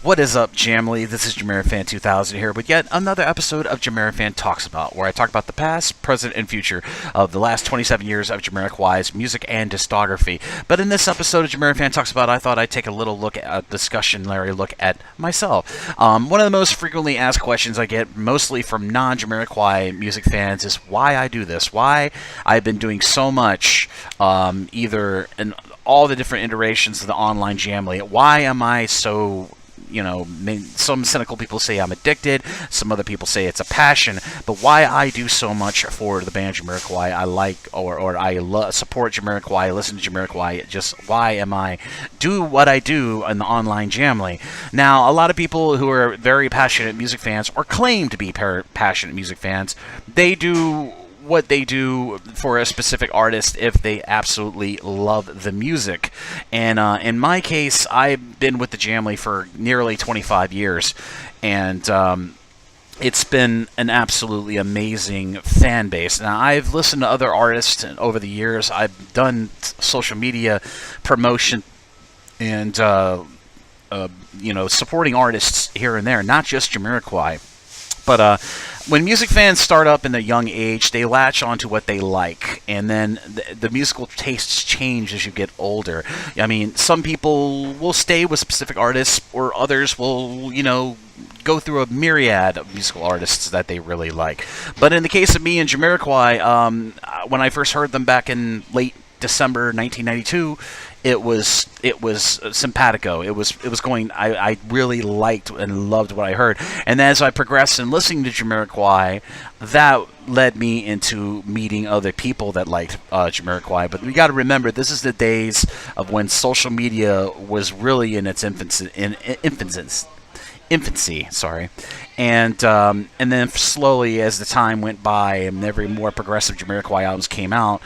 What is up, Jamily? This is JamiroFan 2000 here with yet another episode of JamiroFan Talks About, where I talk about the past, present, and future of the last 27 years of JamiroQuai's music and discography. But in this episode of JamiroFan Talks About, I thought I'd take a little look at a discussionary look at myself. One of the most frequently asked questions I get, mostly from non-JamiroQuai music fans, is why I do this, why I've been doing so much, either in all the different iterations of the online Jamily. Why am I so... some cynical people say I'm addicted. Some other people say it's a passion. But why I do so much for the band JamiroQuai, I like or I support JamiroQuai, listen to JamiroQuai. Just why am I do what I do in the online Jamily? Now, a lot of people who are very passionate music fans or claim to be passionate music fans, they do what they do for a specific artist if they absolutely love the music. And in my case, I've been with the Jamily for nearly 25 years, and it's been an absolutely amazing fan base. Now, I've listened to other artists over the years. I've done social media promotion and supporting artists here and there, not just JamiroQuai. But when music fans start up in a young age, they latch onto what they like, and then the musical tastes change as you get older. I mean, some people will stay with specific artists, or others will, go through a myriad of musical artists that they really like. But in the case of me and JamiroQuai, when I first heard them back in late December 1992, it was simpatico. It was going. I really liked and loved what I heard. And as I progressed in listening to JamiroQuai, that led me into meeting other people that liked JamiroQuai. But we got to remember, this is the days of when social media was really in its infancy, sorry, and then slowly as the time went by and every more progressive JamiroQuai albums came out,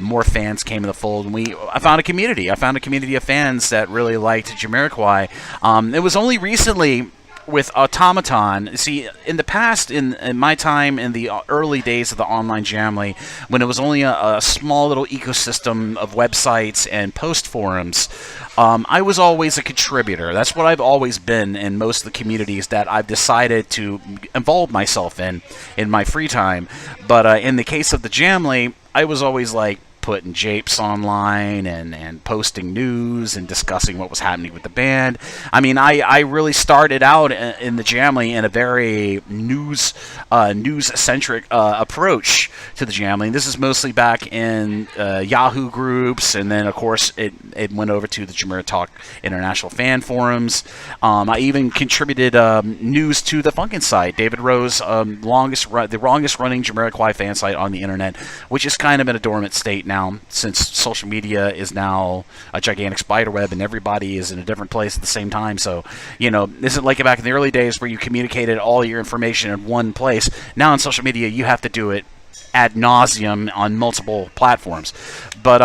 more fans came in the fold, and I found a community. I found a community of fans that really liked JamiroQuai. It was only recently with Automaton. See, in the past, in my time in the early days of the online Jamily, when it was only a small little ecosystem of websites and post forums, I was always a contributor. That's what I've always been in most of the communities that I've decided to involve myself in my free time. But in the case of the Jamily, I was always like putting japes online and posting news and discussing what was happening with the band. I mean, I really started out in the Jamily in a very news-centric approach to the Jamily. And this is mostly back in Yahoo groups, and then, of course, it went over to the JamiroTalk International Fan Forums. I even contributed news to the Funkin' site, David Rowe's the longest-running JamiroQuai fan site on the internet, which is kind of in a dormant state now, since social media is now a gigantic spider web and everybody is in a different place at the same time. So, this isn't like back in the early days where you communicated all your information in one place. Now on social media, you have to do it ad nauseum on multiple platforms. But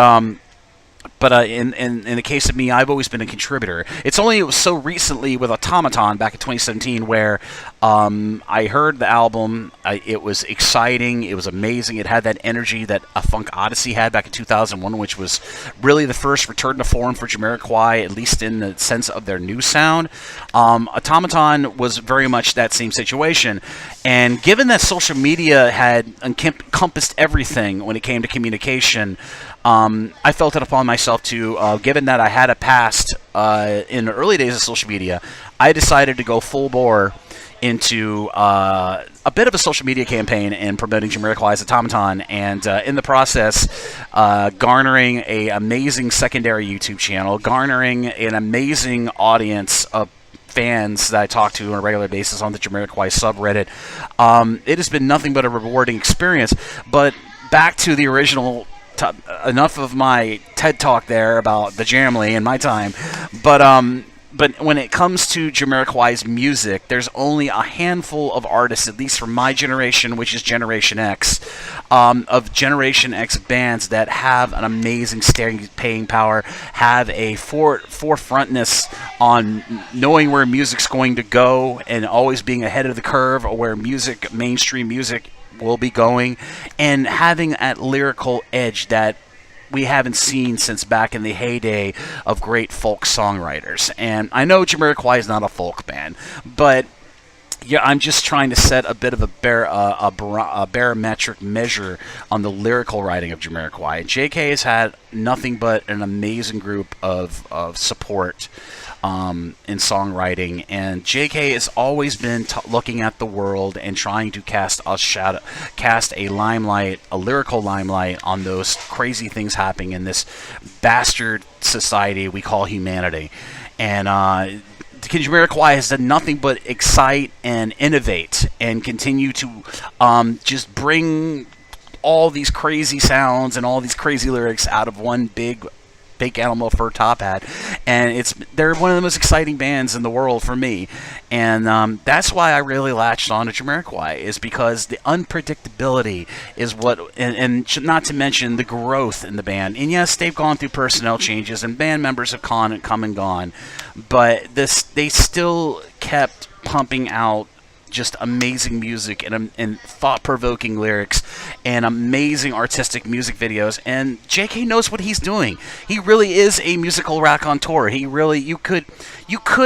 in the case of me, I've always been a contributor. It's only so recently with Automaton back in 2017 where I heard the album. It was exciting. It was amazing. It had that energy that A Funk Odyssey had back in 2001, which was really the first return to form for JamiroQuai, at least in the sense of their new sound. Automaton was very much that same situation. And given that social media had encompassed everything when it came to communication, I felt it upon myself to, given that I had a past in the early days of social media, I decided to go full bore into a bit of a social media campaign and promoting JamiroQuai's Automaton, and in the process, garnering an amazing secondary YouTube channel, garnering an amazing audience of fans that I talk to on a regular basis on the JamiroQuai subreddit. It has been nothing but a rewarding experience. But back to the original. Enough of my TED Talk there about the Jamily and my time, but when it comes to JamiroQuai's music, there's only a handful of artists, at least from my generation, which is Generation X, of Generation X bands that have an amazing staying power, have a forefrontness on knowing where music's going to go and always being ahead of the curve, or where mainstream music will be going, and having that lyrical edge that we haven't seen since back in the heyday of great folk songwriters. And I know JamiroQuai is not a folk band, but yeah, I'm just trying to set a bit of a barometric measure on the lyrical writing of JamiroQuai. JK has had nothing but an amazing group of support in songwriting, and JK has always been looking at the world and trying to cast a limelight, a lyrical limelight, on those crazy things happening in this bastard society we call humanity. And JamiroQuai has done nothing but excite and innovate and continue to just bring all these crazy sounds and all these crazy lyrics out of one big fake animal fur top hat, and they're one of the most exciting bands in the world for me, and that's why I really latched on to JamiroQuai, is because the unpredictability is what, and not to mention the growth in the band. And yes, they've gone through personnel changes and band members have come and gone, but they still kept pumping out just amazing music and thought-provoking lyrics and amazing artistic music videos. And JK knows what he's doing. He really is a musical raconteur. He really, you could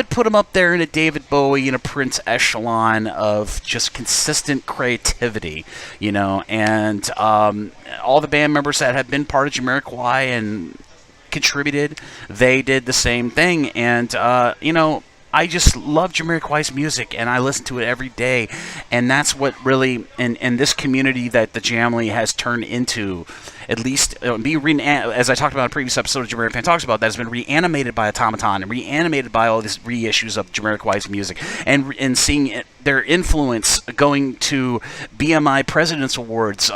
put him up there in a David Bowie and a Prince echelon of just consistent creativity, you know. And all the band members that have been part of JamiroQuai and contributed, they did the same thing. And you know, I just love JamiroQuai's music, and I listen to it every day, and that's what really, in this community that the Jamily has turned into, at least, as I talked about in a previous episode of JamiroFan Talks About, that has been reanimated by Automaton and reanimated by all these reissues of JamiroQuai's music, and seeing their influence going to BMI President's Awards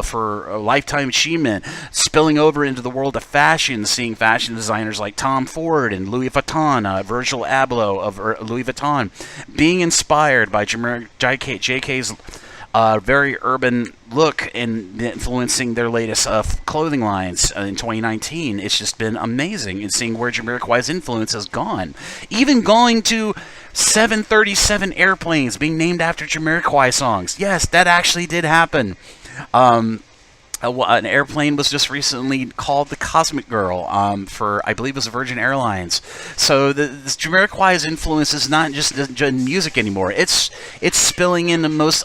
for a Lifetime Achievement, spilling over into the world of fashion, seeing fashion designers like Tom Ford and Louis Vuitton, Virgil Abloh of Louis Vuitton, being inspired by JK's very urban look and influencing their latest clothing lines in 2019. It's just been amazing in seeing where JamiroQuai's influence has gone. Even going to 737 airplanes being named after JamiroQuai songs. Yes, that actually did happen. An airplane was just recently called the Cosmic Girl for, I believe it was Virgin Airlines. So this JamiroQuai's influence is not just in music anymore. It's spilling into most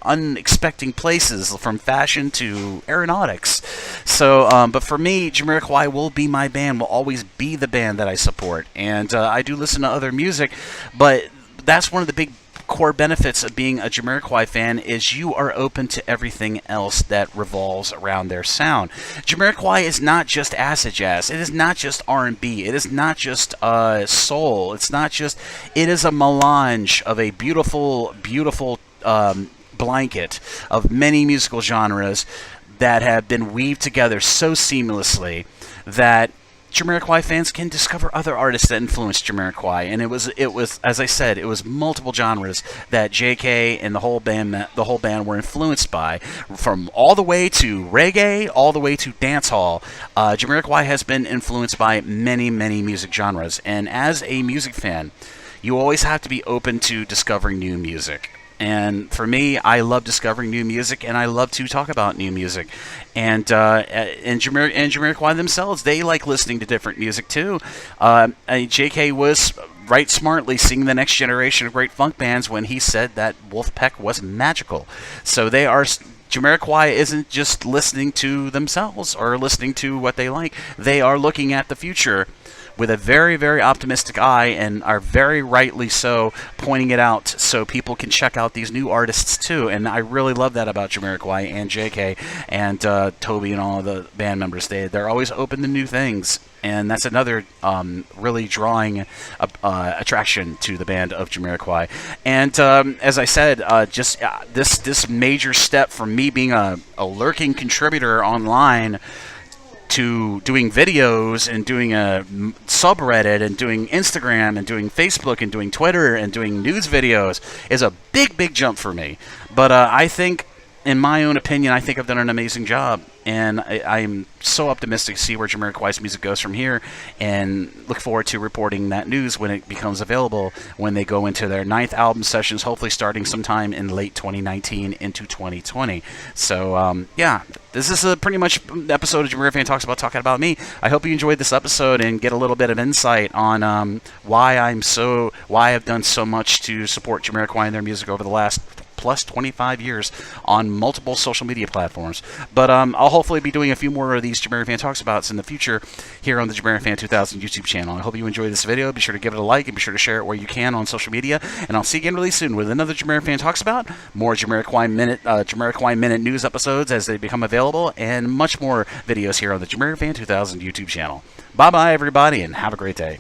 unexpected places, from fashion to aeronautics. So, but for me, JamiroQuai will be my band, will always be the band that I support. And I do listen to other music, but that's one of the big core benefits of being a JamiroQuai fan, is you are open to everything else that revolves around their sound. JamiroQuai is not just acid jazz. It is not just R&B. It is not just soul. It's not just. It is a melange of a beautiful, beautiful blanket of many musical genres that have been weaved together so seamlessly that JamiroQuai fans can discover other artists that influenced JamiroQuai, and it was, as I said, it was multiple genres that JK and the whole band were influenced by, from all the way to reggae, all the way to dancehall. JamiroQuai has been influenced by many, many music genres, and as a music fan, you always have to be open to discovering new music. And for me, I love discovering new music, and I love to talk about new music. And JamiroQuai themselves, they like listening to different music too. JK was right smartly singing the next generation of great funk bands when he said that Wolfpack was magical. So JamiroQuai isn't just listening to themselves or listening to what they like. They are looking at the future with a very, very optimistic eye, and are very rightly so pointing it out so people can check out these new artists too. And I really love that about JamiroQuai and JK and Toby and all the band members. They're always open to new things, and that's another really drawing attraction to the band of JamiroQuai. And as I said, this major step from me being a lurking contributor online to doing videos and doing a subreddit and doing Instagram and doing Facebook and doing Twitter and doing news videos is a big, big jump for me. But I think in my own opinion, I think I've done an amazing job, and I'm so optimistic to see where JamiroQuai's music goes from here, and look forward to reporting that news when it becomes available, when they go into their 9th album sessions, hopefully starting sometime in late 2019 into 2020. So, yeah, this is pretty much an episode of JamiroFan Talks About, talking about me. I hope you enjoyed this episode and get a little bit of insight on why I've done so much to support JamiroQuai and their music over the last plus 25 years on multiple social media platforms. But I'll hopefully be doing a few more of these JamiroFan Talks Abouts in the future here on the JamiroFan 2000 YouTube channel. I hope you enjoyed this video. Be sure to give it a like and be sure to share it where you can on social media. And I'll see you again really soon with another JamiroFan Talks About, more JamiroQuai Minute news episodes as they become available, and much more videos here on the JamiroFan 2000 YouTube channel. Bye-bye, everybody, and have a great day.